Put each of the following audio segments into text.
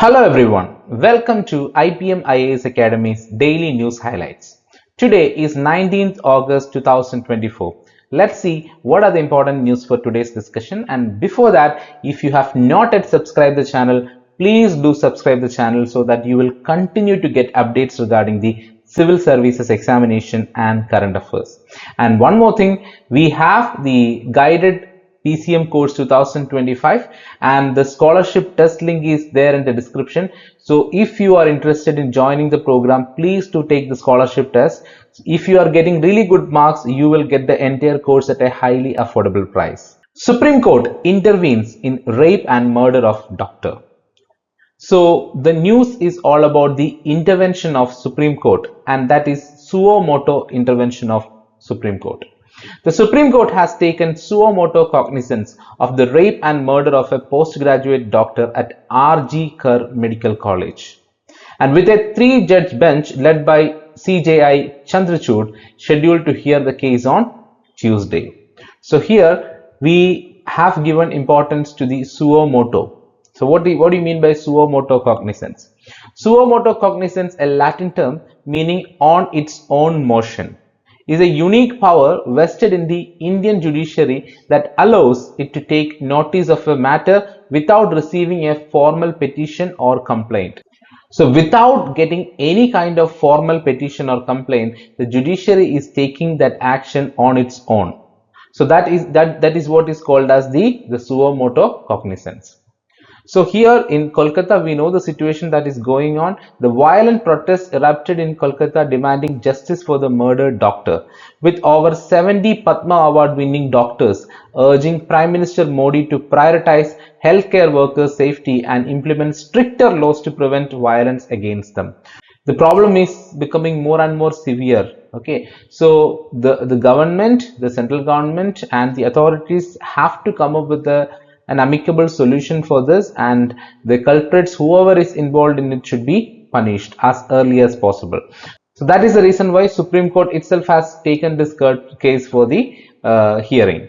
Hello everyone, welcome to IPM IAS Academy's daily news highlights. Today is 19th August 2024. Let's see what are the important news for today's discussion, and before that, if you have not yet subscribed the channel, please do subscribe the channel so that you will continue to get updates regarding the civil services examination and current affairs. And one more thing, we have the guided PCM course 2025 and the scholarship test link is there in the description. So if you are interested in joining the program, please do take the scholarship test. If you are getting really good marks, you will get the entire course at a highly affordable price. Supreme Court intervenes in rape and murder of doctor. So the news is all about the intervention of Supreme Court, and that is suo motu intervention of Supreme Court. The Supreme Court has taken suo motu cognizance of the rape and murder of a postgraduate doctor at R.G. Kerr Medical College. And with a 3-judge bench led by CJI Chandrachud scheduled to hear the case on Tuesday. So here we have given importance to the suo motu. So what do you mean by suo motu cognizance? Suo motu cognizance, a Latin term meaning on its own motion, is a unique power vested in the Indian judiciary that allows it to take notice of a matter without receiving a formal petition or complaint. So without getting any kind of formal petition or complaint, the judiciary is taking that action on its own. So that is what is called as the suo motu cognizance. So here in Kolkata, we know the situation that is going on. The violent protests erupted in Kolkata demanding justice for the murdered doctor, with over 70 Padma Award winning doctors urging Prime Minister Modi to prioritize healthcare workers' safety and implement stricter laws to prevent violence against them. The problem is becoming more and more severe. Okay, so the government, the central government and the authorities have to come up with an amicable solution for this, and the culprits, whoever is involved in it, should be punished as early as possible. So that is the reason why Supreme Court itself has taken this case for the hearing.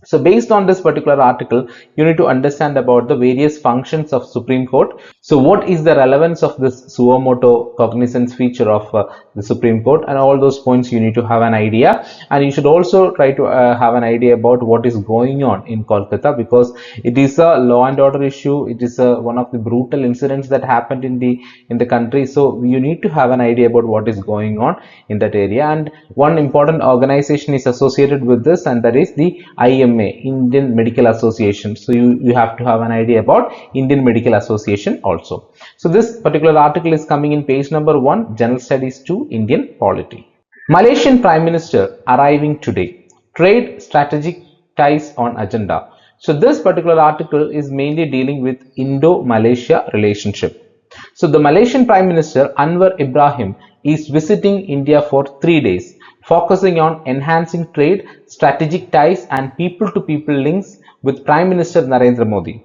So based on this particular article, you need to understand about the various functions of Supreme Court. So what is the relevance of this suo motu cognizance feature of the Supreme Court, and all those points you need to have an idea. And you should also try to have an idea about what is going on in Kolkata, because it is a law and order issue. It is one of the brutal incidents that happened in the country. So you need to have an idea about what is going on in that area. And one important organization is associated with this, and that is the IMA, Indian Medical Association. So you have to have an idea about Indian Medical Association also. So this particular article is coming in page number 1, General Studies 2, Indian Polity. Malaysian Prime Minister arriving today. Trade strategic ties on agenda. So this particular article is mainly dealing with Indo-Malaysia relationship. So the Malaysian Prime Minister Anwar Ibrahim is visiting India for 3 days, focusing on enhancing trade, strategic ties and people-to-people links with Prime Minister Narendra Modi.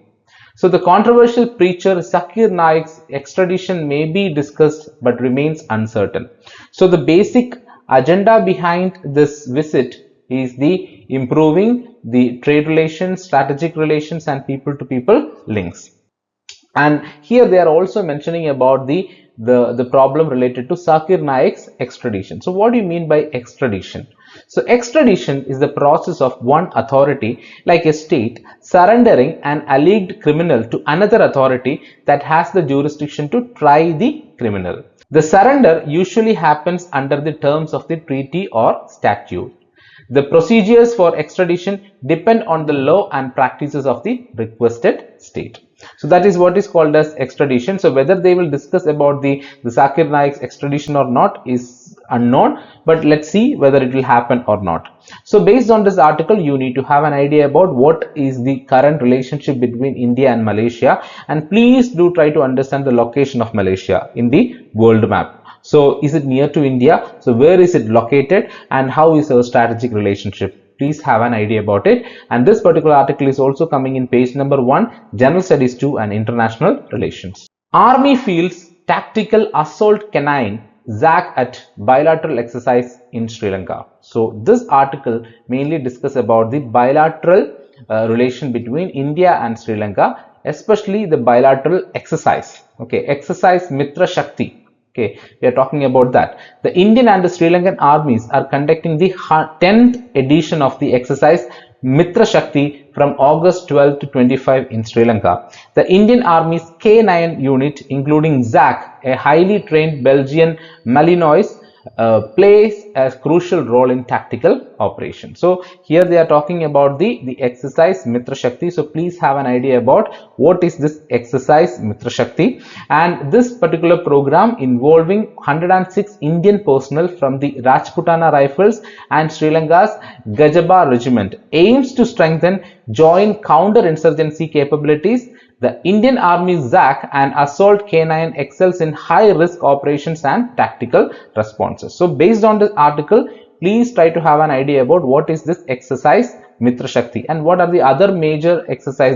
So the controversial preacher Zakir Naik's extradition may be discussed but remains uncertain. So the basic agenda behind this visit is the improving the trade relations, strategic relations and people-to-people links. And here they are also mentioning about the problem related to Zakir Naik's extradition. So what do you mean by extradition? So extradition is the process of one authority, like a state, surrendering an alleged criminal to another authority that has the jurisdiction to try the criminal. The surrender usually happens under the terms of the treaty or statute. The procedures for extradition depend on the law and practices of the requested state. So that is what is called as extradition. So whether they will discuss about the Zakir Naik's extradition or not is unknown, but let's see whether it will happen or not. So based on this article, you need to have an idea about what is the current relationship between India and Malaysia, and please do try to understand the location of Malaysia in the world map. So is it near to India? So where is it located, and how is our strategic relationship? Please have an idea about it. And this particular article is also coming in page number 1, General Studies 2 and International Relations. Army fields tactical assault canine ZAC at bilateral exercise in Sri Lanka. So this article mainly discusses about the bilateral relation between India and Sri Lanka especially the bilateral exercise. Okay, exercise Mitra Shakti. Okay, we are talking about that. The Indian and the Sri Lankan armies are conducting the 10th edition of the exercise Mitra Shakti from August 12 to 25 in Sri Lanka. The Indian Army's K9 unit, including ZAC, a highly trained Belgian Malinois, plays a crucial role in tactical operations. So here they are talking about the exercise Mitra Shakti. So please have an idea about what is this exercise Mitra Shakti. And this particular program involving 106 Indian personnel from the Rajputana Rifles and Sri Lanka's Gajaba Regiment aims to strengthen joint counter-insurgency capabilities. The Indian Army's ZAC and Assault K9 excels in high-risk operations and tactical responses. So based on this article, please try to have an idea about what is this exercise Mitra Shakti and what are the other major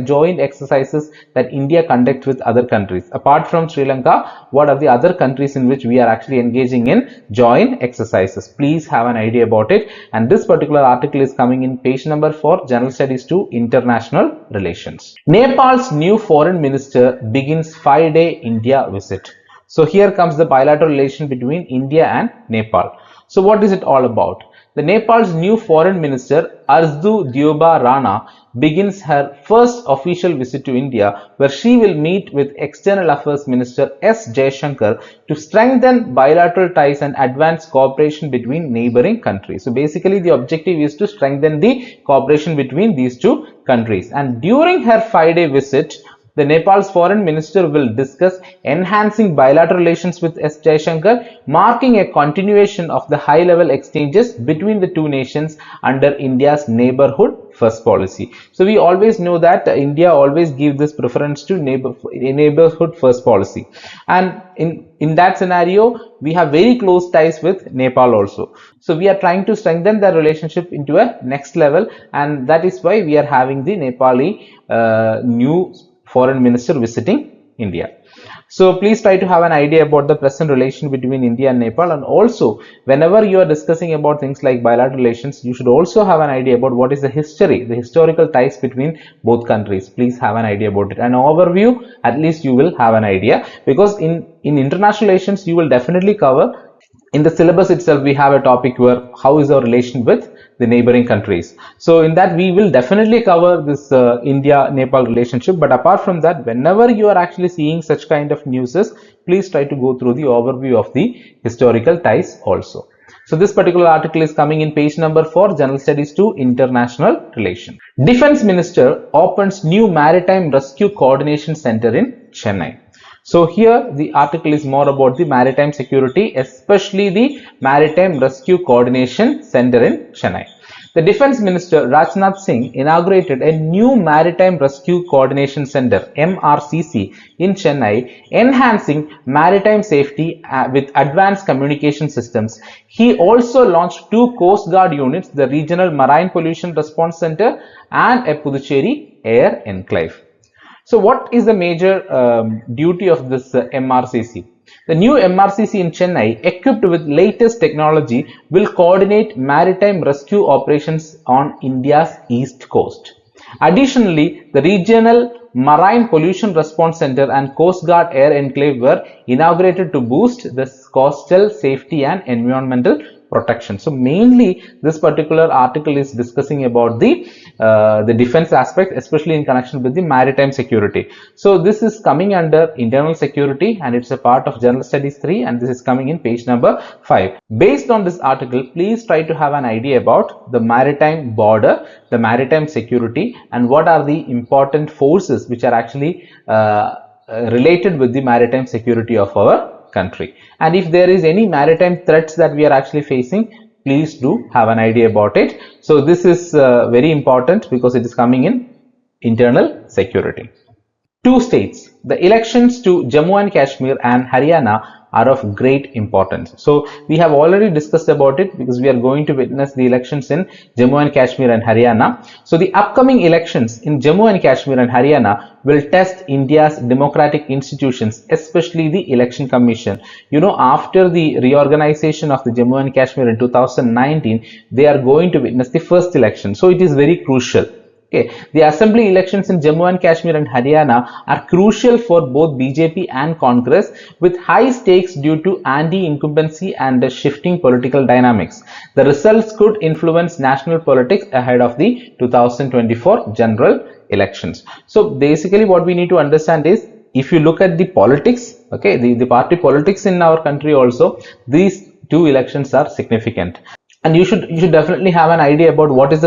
joint exercises that India conducts with other countries. Apart from Sri Lanka, what are the other countries in which we are actually engaging in joint exercises? Please have an idea about it. And this particular article is coming in page number 4, General Studies 2, International Relations. Nepal's new foreign minister begins 5-day India visit. So here comes the bilateral relation between India and Nepal. So what is it all about? The Nepal's new foreign minister Arzu Dioba Rana begins her first official visit to India, where she will meet with External Affairs Minister S. Jaishankar to strengthen bilateral ties and advance cooperation between neighboring countries. So basically the objective is to strengthen the cooperation between these two countries. And during her 5-day visit, the Nepal's foreign minister will discuss enhancing bilateral relations with S. Jaishankar, marking a continuation of the high-level exchanges between the two nations under India's neighborhood first policy. So we always know that India always gives this preference to neighborhood first policy, and in that scenario we have very close ties with Nepal also. So we are trying to strengthen the relationship into a next level, and that is why we are having the Nepali new foreign minister visiting India. So please try to have an idea about the present relation between India and Nepal, and also whenever you are discussing about things like bilateral relations, you should also have an idea about what is the historical ties between both countries. Please have an idea about it. An overview, at least you will have an idea, because in international relations you will definitely cover. In the syllabus itself, we have a topic where how is our relation with the neighboring countries. So in that we will definitely cover this India-Nepal relationship. But apart from that, whenever you are actually seeing such kind of news, please try to go through the overview of the historical ties also. So this particular article is coming in page number 4, General Studies 2, International Relations. Defense Minister opens new Maritime Rescue Coordination Center in Chennai. So here the article is more about the maritime security, especially the Maritime Rescue Coordination Center in Chennai. The Defense Minister Rajnath Singh inaugurated a new Maritime Rescue Coordination Center (MRCC) in Chennai, enhancing maritime safety with advanced communication systems. He also launched 2 Coast Guard units, the Regional Marine Pollution Response Center and a Puducherry Air Enclave. So what is the major duty of this MRCC? The new MRCC in Chennai, equipped with latest technology, will coordinate maritime rescue operations on India's east coast. Additionally, the Regional Marine Pollution Response Center and Coast Guard Air Enclave were inaugurated to boost the coastal safety and environmental protection. So mainly this particular article is discussing about the defense aspect, especially in connection with the maritime security. So this is coming under internal security, and it's a part of General Studies 3, and this is coming in page number 5. Based on this article, please try to have an idea about the maritime border, the maritime security, and what are the important forces which are actually related with the maritime security of our country. And if there is any maritime threats that we are actually facing, please do have an idea about it. So this is very important because it is coming in internal security. 2 states. The elections to Jammu and Kashmir and Haryana are of great importance. So we have already discussed about it because we are going to witness the elections in Jammu and Kashmir and Haryana. So the upcoming elections in Jammu and Kashmir and Haryana will test India's democratic institutions, especially the Election Commission. You know, after the reorganization of the Jammu and Kashmir in 2019, they are going to witness the first election. So it is very crucial. Okay, the assembly elections in Jammu and Kashmir and Haryana are crucial for both BJP and Congress, with high stakes due to anti-incumbency and shifting political dynamics. The results could influence national politics ahead of the 2024 general elections. So basically what we need to understand is, if you look at the politics, okay, the party politics in our country also, these two elections are significant. And you should definitely have an idea about what is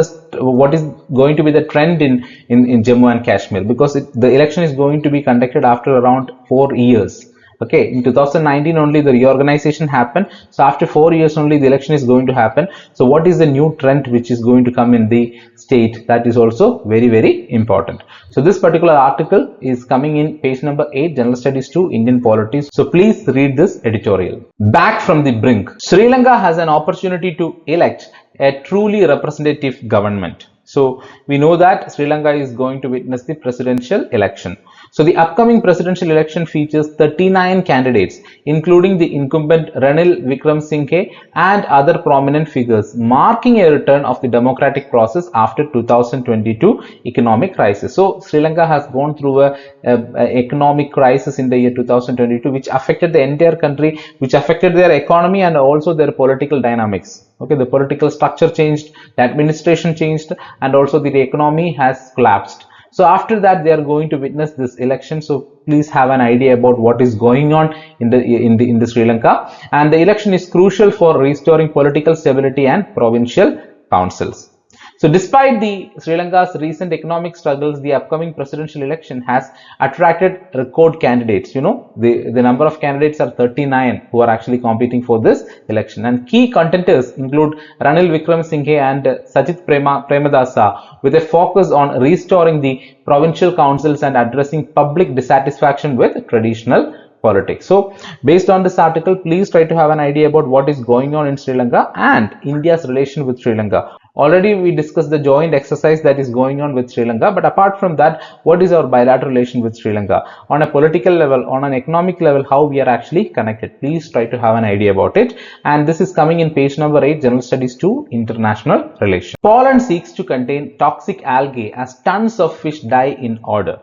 going to be the trend in Jammu and Kashmir, because the election is going to be conducted after around 4 years. Okay, in 2019 only the reorganization happened, so after 4 years only the election is going to happen. So what is the new trend which is going to come in the state? That is also very important. So this particular article is coming in page number 8, General Studies 2, Indian Polities. So please read this editorial. Back from the brink, Sri Lanka has an opportunity to elect a truly representative government. So we know that Sri Lanka is going to witness the presidential election. So the upcoming presidential election features 39 candidates, including the incumbent Ranil Wickremesinghe and other prominent figures, marking a return of the democratic process after 2022 economic crisis. So Sri Lanka has gone through a economic crisis in the year 2022, which affected the entire country, which affected their economy and also their political dynamics. Okay, the political structure changed, the administration changed, and also the economy has collapsed. So after that, they are going to witness this election. So please have an idea about what is going on in the Sri Lanka. And the election is crucial for restoring political stability and provincial councils. So despite the Sri Lanka's recent economic struggles, the upcoming presidential election has attracted record candidates. You know, the number of candidates are 39 who are actually competing for this election. And key contenders include Ranil Wickremesinghe and Sajith Premadasa, with a focus on restoring the provincial councils and addressing public dissatisfaction with traditional politics. So based on this article, please try to have an idea about what is going on in Sri Lanka and India's relation with Sri Lanka. Already we discussed the joint exercise that is going on with Sri Lanka, but apart from that, what is our bilateral relation with Sri Lanka? On a political level, on an economic level, how we are actually connected? Please try to have an idea about it. And this is coming in page number 8, General Studies 2, International Relations. Poland seeks to contain toxic algae as tons of fish die in order.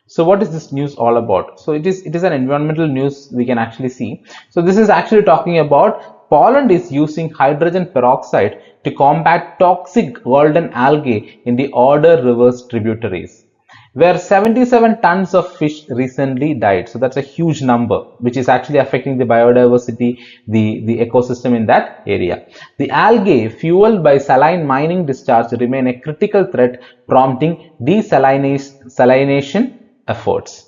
So what is this news all about? So it is an environmental news we can actually see. So this is actually talking about Poland is using hydrogen peroxide to combat toxic golden algae in the Oder River's tributaries, where 77 tons of fish recently died. So that's a huge number, which is actually affecting the biodiversity, the ecosystem in that area. The algae fueled by saline mining discharge remain a critical threat, prompting desalination efforts.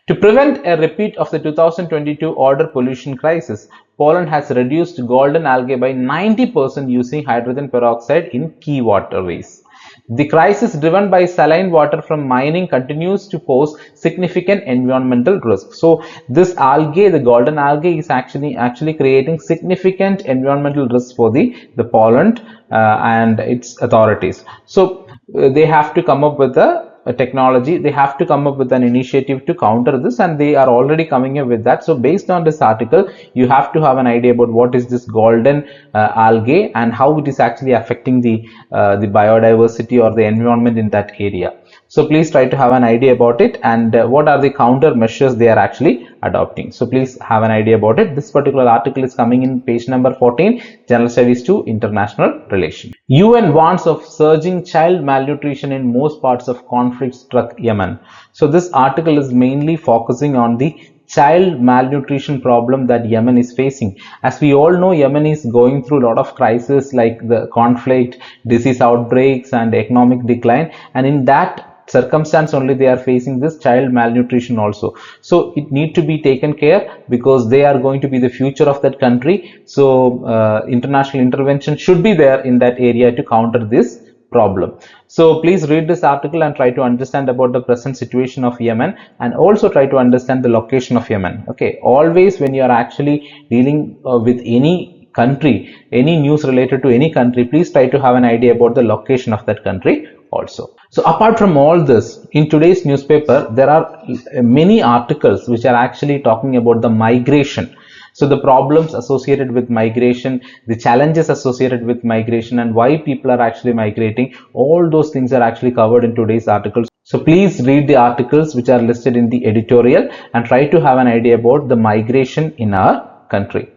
To prevent a repeat of the 2022 Oder pollution crisis, Poland has reduced golden algae by 90% using hydrogen peroxide in key waterways. The crisis driven by saline water from mining continues to pose significant environmental risks. So this algae, the golden algae, is actually creating significant environmental risks for the Poland and its authorities. So they have to come up with a technology, they have to come up with an initiative to counter this, and they are already coming up with that. So based on this article, you have to have an idea about what is this golden algae and how it is actually affecting the biodiversity or the environment in that area. So please try to have an idea about it and what are the counter measures they are actually adopting. So please have an idea about it. This particular article is coming in page number 14, General Studies 2, International Relations. UN warns of surging child malnutrition in most parts of conflict-struck Yemen. So this article is mainly focusing on the child malnutrition problem that Yemen is facing. As we all know, Yemen is going through a lot of crises like the conflict, disease outbreaks and economic decline, and in that circumstance only they are facing this child malnutrition also. So it need to be taken care because they are going to be the future of that country. So international intervention should be there in that area to counter this problem. So please read this article and try to understand about the present situation of Yemen and also try to understand the location of Yemen. Okay, always when you are actually dealing with any country, any news related to any country, please try to have an idea about the location of that country also. So apart from all this, in today's newspaper, there are many articles which are actually talking about the migration. So the problems associated with migration, the challenges associated with migration, and why people are actually migrating, all those things are actually covered in today's articles. So please read the articles which are listed in the editorial and try to have an idea about the migration in our country.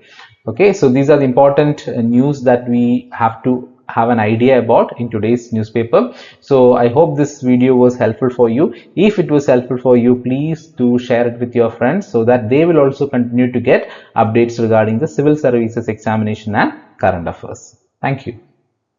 Okay, so these are the important news that we have to have an idea about in today's newspaper. So I hope this video was helpful for you. If it was helpful for you, please do share it with your friends so that they will also continue to get updates regarding the civil services examination and current affairs. Thank you.